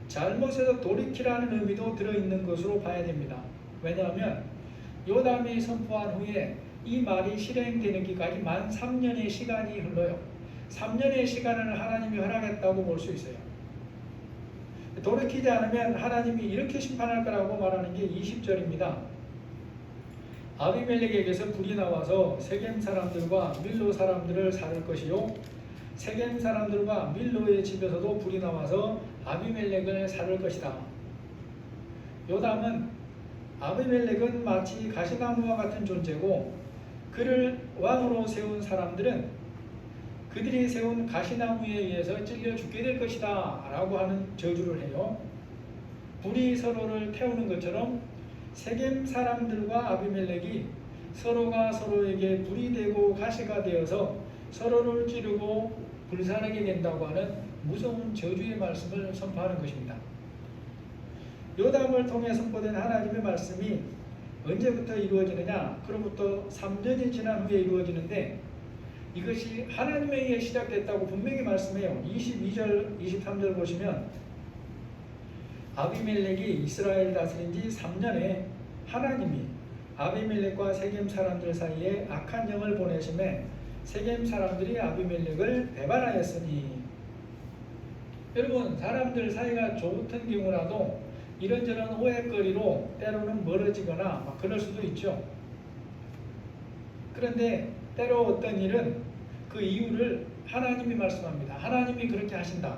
[SPEAKER 1] 잘못에서 돌이키라는 의미도 들어있는 것으로 봐야 됩니다. 왜냐하면 요담이 선포한 후에 이 말이 실행되기까지 만 3년의 시간이 흘러요. 3년의 시간을 하나님이 허락했다고 볼 수 있어요. 돌이키지 않으면 하나님이 이렇게 심판할 거라고 말하는 게 20절입니다. 아비멜렉에게서 불이 나와서 세겜 사람들과 밀로 사람들을 살을 것이요 세겜 사람들과 밀로의 집에서도 불이 나와서 아비멜렉을 살을 것이다. 요담은 아비멜렉은 마치 가시나무와 같은 존재고 그를 왕으로 세운 사람들은 그들이 세운 가시나무에 의해서 찔려 죽게 될 것이다 라고 하는 저주를 해요. 불이 서로를 태우는 것처럼 세겜 사람들과 아비멜렉이 서로가 서로에게 불이 되고 가시가 되어서 서로를 찌르고 불사르게 된다고 하는 무서운 저주의 말씀을 선포하는 것입니다. 요담을 통해 선포된 하나님의 말씀이 언제부터 이루어지느냐? 그로부터 3년이 지난 후에 이루어지는데 이것이 하나님에 의해 시작됐다고 분명히 말씀해요. 22절, 23절 보시면 아비멜렉이 이스라엘 다스린 지 3년에 하나님이 아비멜렉과 세겜 사람들 사이에 악한 영을 보내심에 세겜 사람들이 아비멜렉을 배반하였으니. 여러분, 사람들 사이가 좋던 경우라도 이런저런 오해거리로 때로는 멀어지거나 막 그럴 수도 있죠. 그런데 때로 어떤 일은 그 이유를 하나님이 말씀합니다. 하나님이 그렇게 하신다.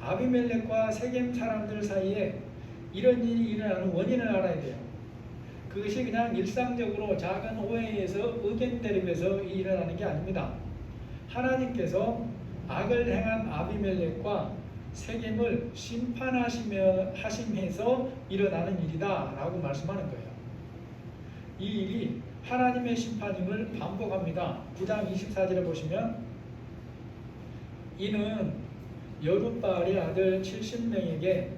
[SPEAKER 1] 아비멜렉과 세겜 사람들 사이에 이런 일이 일어나는 원인을 알아야 돼요. 그것이 그냥 일상적으로 작은 오해에서 의견 대립에서 일어나는 게 아닙니다. 하나님께서 악을 행한 아비멜렉과 세겜을 심판하심에서 일어나는 일이다 라고 말씀하는 거예요. 이 일이 하나님의 심판임을 반복합니다. 9장 24절에 보시면 이는 여룻바알의 아들 70명에게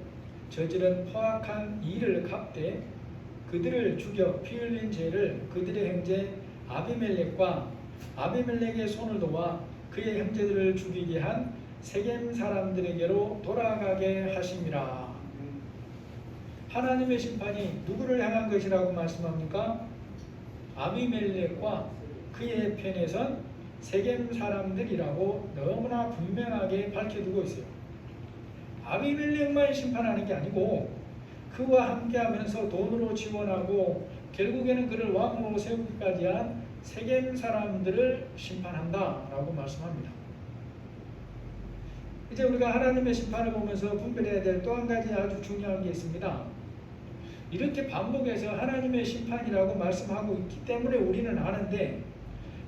[SPEAKER 1] 저지른 포악한 일을 갚되 그들을 죽여 피 흘린 죄를 그들의 형제 아비멜렉과 아비멜렉의 손을 도와 그의 형제들을 죽이게 한 세겜 사람들에게로 돌아가게 하심이라. 하나님의 심판이 누구를 향한 것이라고 말씀합니까? 아비멜렉과 그의 편에 선 세겜 사람들이라고 너무나 분명하게 밝혀두고 있어요. 아비멜렉만 심판하는 게 아니고 그와 함께하면서 돈으로 지원하고 결국에는 그를 왕으로 세우기까지 한 세겜 사람들을 심판한다라고 말씀합니다. 이제 우리가 하나님의 심판을 보면서 분별해야 될 또 한 가지 아주 중요한 게 있습니다. 이렇게 반복해서 하나님의 심판이라고 말씀하고 있기 때문에 우리는 아는데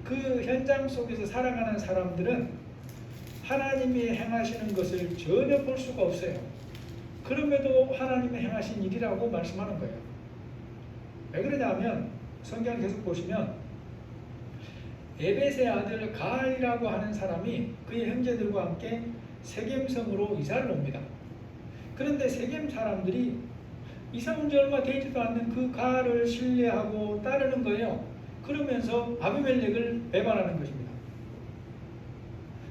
[SPEAKER 1] 그 현장 속에서 살아가는 사람들은 하나님이 행하시는 것을 전혀 볼 수가 없어요. 그럼에도 하나님이 행하신 일이라고 말씀하는 거예요. 왜 그러냐면 성경 계속 보시면 에벳의 아들 가알이라고 하는 사람이 그의 형제들과 함께 세겜성으로 이사를 옵니다. 그런데 세겜 사람들이 이사 온 지 얼마 되지도 않는 그 가알을 신뢰하고 따르는 거예요. 그러면서 아비멜렉을 배반하는 것입니다.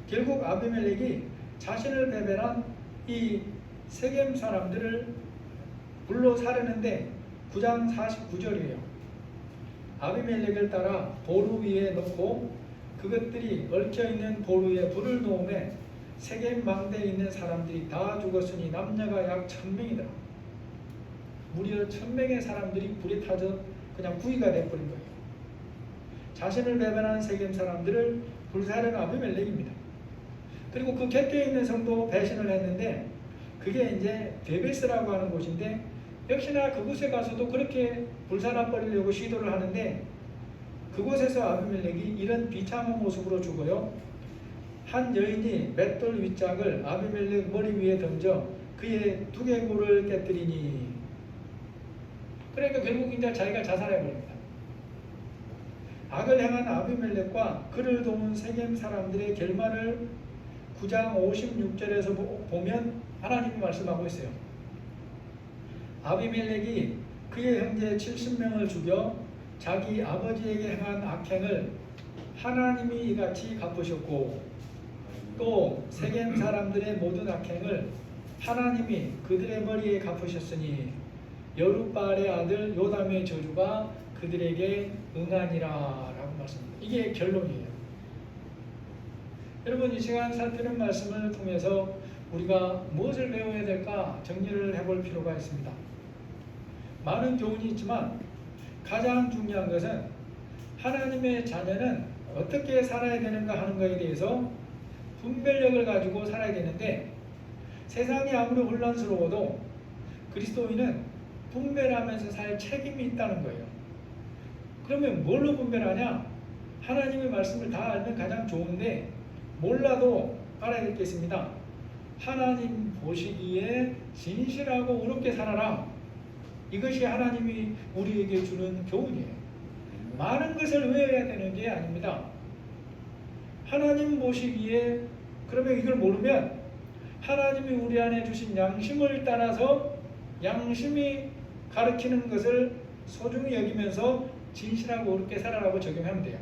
[SPEAKER 1] 결국 아비멜렉이 자신을 배반한 이 세겜 사람들을 불러 사르는데 9장 49절이에요. 아비멜렉을 따라 보루 위에 놓고 그것들이 얽혀있는 보루에 불을 놓음에 세겜 망대에 있는 사람들이 다 죽었으니 남녀가 약 1000명이더라. 무려 1000명의 사람들이 불에 타져 그냥 구이가 되어버린 거예요. 자신을 배반한 세겜 사람들을 불사른 아비멜렉입니다. 그리고 그 곁에 있는 성도 배신을 했는데 그게 이제 데베스라고 하는 곳인데 역시나 그곳에 가서도 그렇게 불살아 버리려고 시도를 하는데 그곳에서 아비멜렉이 이런 비참한 모습으로 죽어요. 한 여인이 맷돌 윗짝을 아비멜렉 머리 위에 던져 그의 두개골을 깨뜨리니, 그러니까 결국 이제 자기가 자살해 버립니다. 악을 행한 아비멜렉과 그를 도운 세겜 사람들의 결말을 9장 56절에서 보면 하나님이 말씀하고 있어요. 아비멜렉이 그의 형제 70명을 죽여 자기 아버지에게 행한 악행을 하나님이 이같이 갚으셨고, 또 세겜 사람들의 모든 악행을 하나님이 그들의 머리에 갚으셨으니 여룻바알의 아들 요담의 저주가 그들에게 응하니라 라고 말씀합니다. 이게 결론이에요. 여러분, 이 시간 살피는 말씀을 통해서 우리가 무엇을 배워야 될까 정리를 해볼 필요가 있습니다. 많은 교훈이 있지만 가장 중요한 것은 하나님의 자녀는 어떻게 살아야 되는가 하는 것에 대해서 분별력을 가지고 살아야 되는데, 세상이 아무리 혼란스러워도 그리스도인은 분별하면서 살 책임이 있다는 거예요. 그러면 뭘로 분별하냐? 하나님의 말씀을 다 알면 가장 좋은데 몰라도 알아야 될 게 있습니다. 하나님 보시기에 진실하고 의롭게 살아라. 이것이 하나님이 우리에게 주는 교훈이에요. 많은 것을 외워야 되는 게 아닙니다. 하나님 보시기에, 그러면 이걸 모르면 하나님이 우리 안에 주신 양심을 따라서 양심이 가르치는 것을 소중히 여기면서 진실하고 의롭게 살아라고 적용하면 돼요.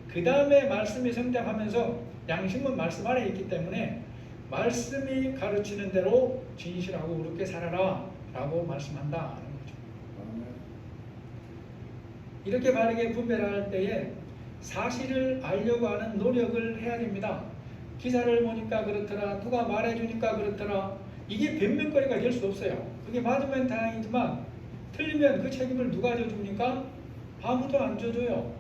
[SPEAKER 1] 그 다음에 말씀이 성장하면서 양심은 말씀 아래 있기 때문에 말씀이 가르치는 대로 진실하고 의롭게 살아라 라고 말씀한다는 거죠. 이렇게 바르게 분별할 때에 사실을 알려고 하는 노력을 해야 됩니다. 기사를 보니까 그렇더라, 누가 말해주니까 그렇더라, 이게 변명거리가 될 수 없어요. 그게 맞으면 다행이지만 틀리면 그 책임을 누가 져줍니까? 아무도 안 져줘요.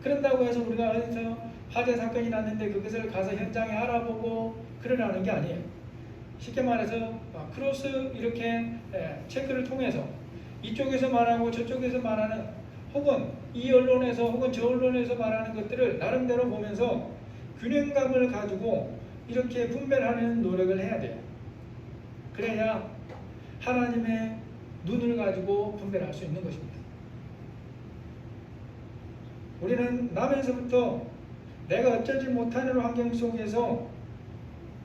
[SPEAKER 1] 그런다고 해서 우리가 어디서 화재 사건이 났는데 그것을 가서 현장에 알아보고 그러라는 게 아니에요. 쉽게 말해서 크로스 이렇게 체크를 통해서 이쪽에서 말하고 저쪽에서 말하는, 혹은 이 언론에서 혹은 저 언론에서 말하는 것들을 나름대로 보면서 균형감을 가지고 이렇게 분별하는 노력을 해야 돼요. 그래야 하나님의 눈을 가지고 분별할 수 있는 것입니다. 우리는 나면서부터 내가 어쩌지 못하는 환경 속에서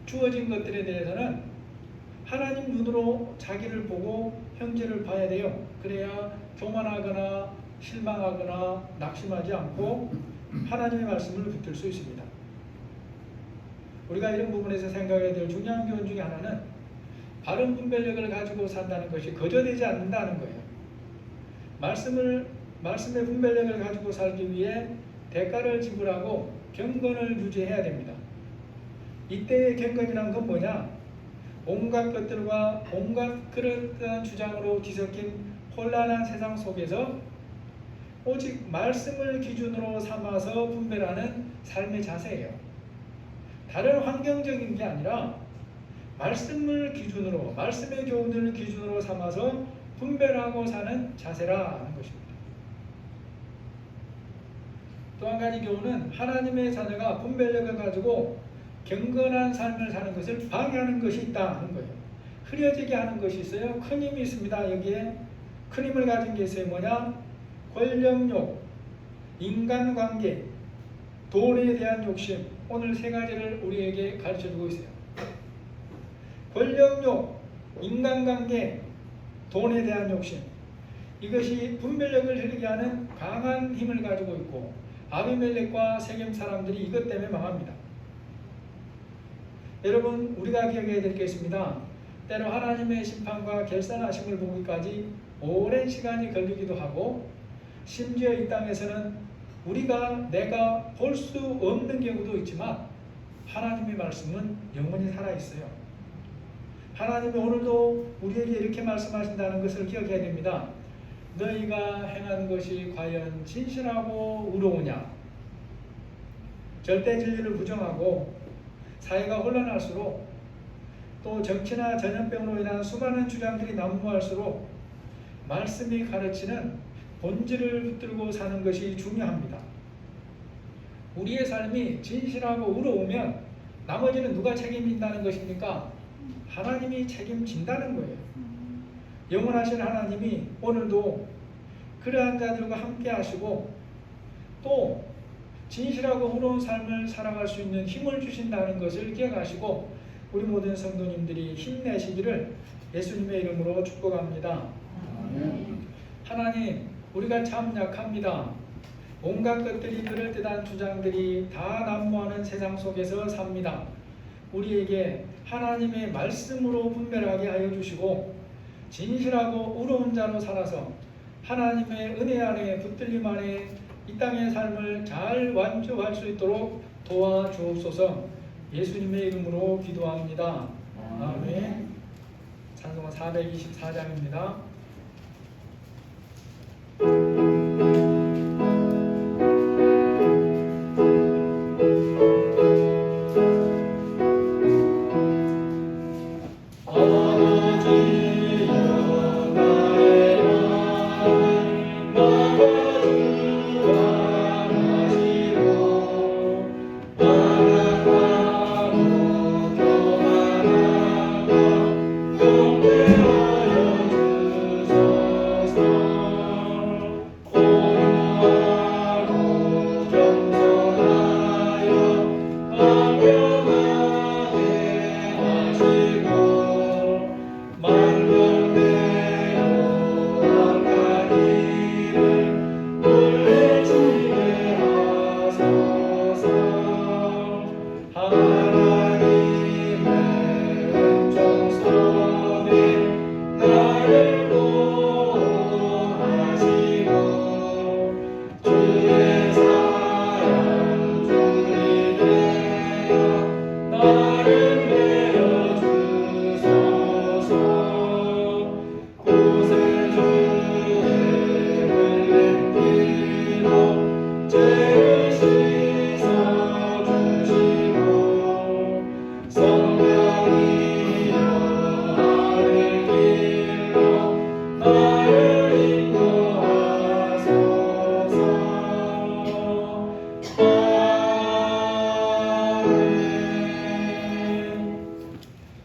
[SPEAKER 1] 주어진 것들에 대해서는 하나님 눈으로 자기를 보고 형제를 봐야 돼요. 그래야 교만하거나 실망하거나 낙심하지 않고 하나님의 말씀을 붙들 수 있습니다. 우리가 이런 부분에서 생각해야 될 중요한 교훈 중에 하나는 바른 분별력을 가지고 산다는 것이 거저되지 않는다는 거예요. 말씀의 분별력을 가지고 살기 위해 대가를 지불하고 경건을 유지해야 됩니다. 이때의 경건이란 건 뭐냐? 온갖 것들과 온갖 그릇한 주장으로 뒤섞인 혼란한 세상 속에서 오직 말씀을 기준으로 삼아서 분별하는 삶의 자세예요. 다른 환경적인 게 아니라 말씀을 기준으로, 말씀의 교훈을 기준으로 삼아서 분별하고 사는 자세라는 것입니다. 또 한 가지 교훈은 하나님의 자녀가 분별력을 가지고 경건한 삶을 사는 것을 방해하는 것이 있다는 거예요. 흐려지게 하는 것이 있어요. 큰 힘이 있습니다. 여기에 큰 힘을 가진 게 있어요. 뭐냐? 권력욕, 인간관계, 돈에 대한 욕심, 오늘 세 가지를 우리에게 가르쳐주고 있어요. 권력욕, 인간관계, 돈에 대한 욕심, 이것이 분별력을 흐르게 하는 강한 힘을 가지고 있고 아비멜렉과 세겜 사람들이 이것 때문에 망합니다. 여러분, 우리가 기억해야 될 게 있습니다. 때로 하나님의 심판과 결산하심을 보기까지 오랜 시간이 걸리기도 하고 심지어 이 땅에서는 내가 볼 수 없는 경우도 있지만 하나님의 말씀은 영원히 살아있어요. 하나님이 오늘도 우리에게 이렇게 말씀하신다는 것을 기억해야 됩니다. 너희가 행한 것이 과연 진실하고 의로우냐? 절대 진리를 부정하고 사회가 혼란할수록 또 정치나 전염병으로 인한 수많은 주장들이 난무할수록 말씀이 가르치는 본질을 붙들고 사는 것이 중요합니다. 우리의 삶이 진실하고 의로우면 나머지는 누가 책임진다는 것입니까? 하나님이 책임진다는 거예요. 영원하신 하나님이 오늘도 그러한 자들과 함께 하시고 또 진실하고 의로운 삶을 살아갈 수 있는 힘을 주신다는 것을 기억하시고 우리 모든 성도님들이 힘내시기를 예수님의 이름으로 축복합니다. 하나님, 우리가 참 약합니다. 온갖 것들이 그럴듯한 주장들이 다 난무하는 세상 속에서 삽니다. 우리에게 하나님의 말씀으로 분별하게 하여 주시고 진실하고 의로운 자로 살아서 하나님의 은혜 안에 붙들림 안에 이 땅의 삶을 잘 완주할 수 있도록 도와주옵소서. 예수님의 이름으로 기도합니다. 아멘. 찬송가 424장입니다.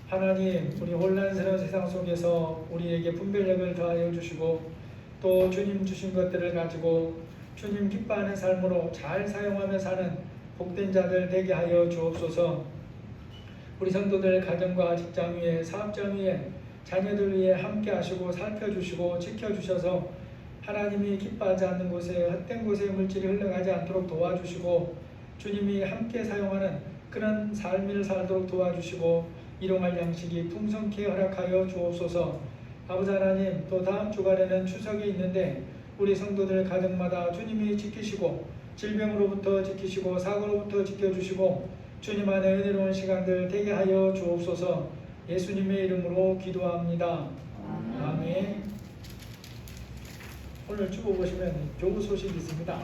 [SPEAKER 1] 하나님, 우리 혼란스러운 세상 속에서 우리에게 분별력을 더하여 주시고 또 주님 주신 것들을 가지고 주님 기뻐하는 삶으로 잘 사용하며 사는 복된 자들 되게 하여 주옵소서. 우리 성도들 가정과 직장 위에 사업장 위에 자녀들 위에 함께 하시고 살펴주시고 지켜주셔서 하나님이 기뻐하지 않는 곳에 헛된 곳에 물질이 흘러가지 않도록 도와주시고 주님이 함께 사용하는 그런 삶을 살도록 도와주시고 일용할 양식이 풍성케 허락하여 주옵소서. 아버지 하나님, 또 다음 주간에는 추석이 있는데 우리 성도들 가정마다 주님이 지키시고 질병으로부터 지키시고 사고로부터 지켜주시고 주님 안에 은혜로운 시간들 되게 하여 주옵소서. 예수님의 이름으로 기도합니다. 아멘. 오늘 주보 보시면 좋은 소식이 있습니다.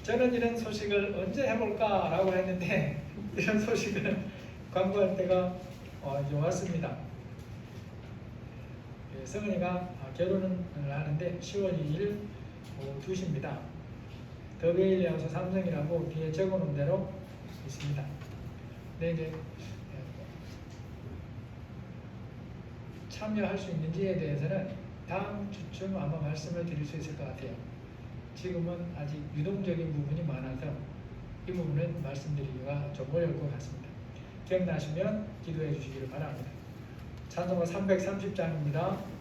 [SPEAKER 1] 저는 이런 소식을 언제 해볼까 라고 했는데 이런 소식을 광고할 때가 이제 왔습니다. 성은이가 결혼을 하는데 10월 2일 오후 2시입니다. 더베일리 하우스 삼성이라고 뒤에 적어놓은 대로 있습니다. 근데 이제 참여할 수 있는지에 대해서는 다음 주쯤 아마 말씀을 드릴 수 있을 것 같아요. 지금은 아직 유동적인 부분이 많아서 이 부분은 말씀드리기가 좀 어려울 것 같습니다. 기억나시면 기도해 주시기를 바랍니다. 찬송가 330장입니다.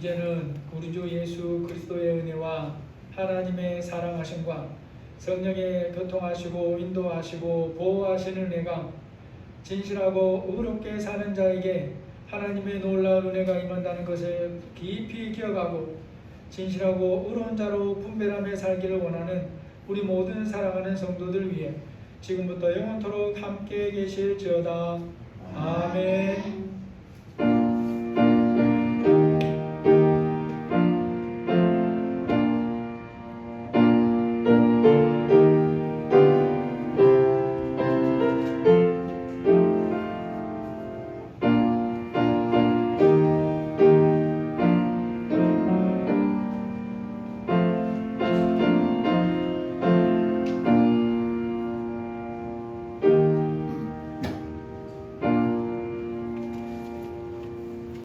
[SPEAKER 1] 이제는 우리 주 예수 그리스도의 은혜와 하나님의 사랑하심과 성령의 교통하시고 인도하시고 보호하시는 은혜가 진실하고 의롭게 사는 자에게 하나님의 놀라운 은혜가 임한다는 것을 깊이 기억하고 진실하고 의로운 자로 분별하며 살기를 원하는 우리 모든 사랑하는 성도들 위해 지금부터 영원토록 함께 계실지어다. 아멘.